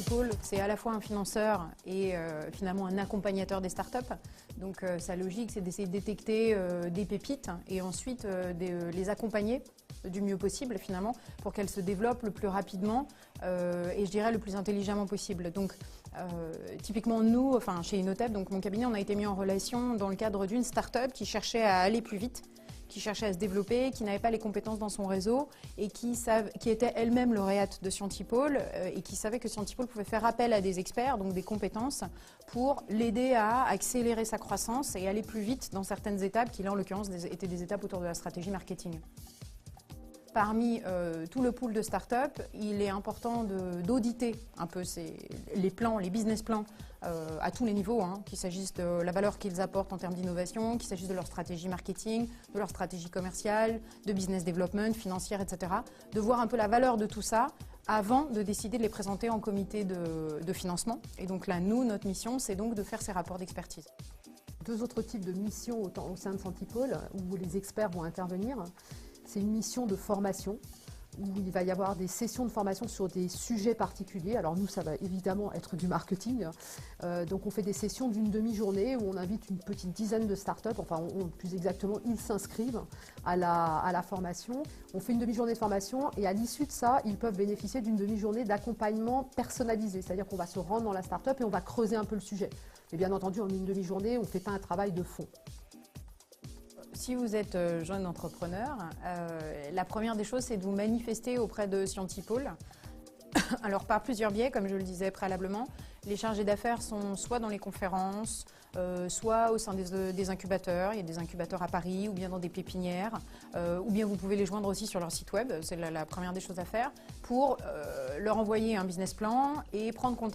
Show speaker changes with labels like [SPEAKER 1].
[SPEAKER 1] Scientipol, c'est à la fois un financeur et finalement un accompagnateur des startups. Donc sa logique, c'est d'essayer de détecter des pépites et ensuite les accompagner du mieux possible finalement pour qu'elles se développent le plus rapidement et je dirais le plus intelligemment possible. Donc typiquement nous, enfin chez Innotep, donc mon cabinet, on a été mis en relation dans le cadre d'une start-up qui cherchait à aller plus vite, qui cherchait à se développer, qui n'avait pas les compétences dans son réseau et qui était elle-même lauréate de Scientipol et qui savait que Scientipol pouvait faire appel à des experts, donc des compétences, pour l'aider à accélérer sa croissance et aller plus vite dans certaines étapes qui là en l'occurrence étaient des étapes autour de la stratégie marketing. Parmi tout le pool de start-up, il est important d'auditer un peu les plans, les business plans à tous les niveaux, qu'il s'agisse de la valeur qu'ils apportent en termes d'innovation, qu'il s'agisse de leur stratégie marketing, de leur stratégie commerciale, de business development, financière, etc. De voir un peu la valeur de tout ça avant de décider de les présenter en comité de financement. Et donc là, nous, notre mission, c'est donc de faire ces rapports d'expertise.
[SPEAKER 2] Deux autres types de missions au sein de Scientipol où les experts vont intervenir. C'est une mission de formation où il va y avoir des sessions de formation sur des sujets particuliers. Alors nous, ça va évidemment être du marketing. Donc on fait des sessions d'une demi-journée où on invite une petite dizaine de startups, enfin plus exactement, ils s'inscrivent à la formation. On fait une demi-journée de formation et à l'issue de ça, ils peuvent bénéficier d'une demi-journée d'accompagnement personnalisé. C'est-à-dire qu'on va se rendre dans la startup et on va creuser un peu le sujet. Et bien entendu, en une demi-journée, on ne fait pas un travail de fond.
[SPEAKER 1] Si vous êtes jeune entrepreneur, la première des choses, c'est de vous manifester auprès de Scientipol. Alors par plusieurs biais, comme je le disais préalablement, les chargés d'affaires sont soit dans les conférences, soit au sein des incubateurs, il y a des incubateurs à Paris ou bien dans des pépinières, ou bien vous pouvez les joindre aussi sur leur site web, c'est la première des choses à faire, pour leur envoyer un business plan et prendre contact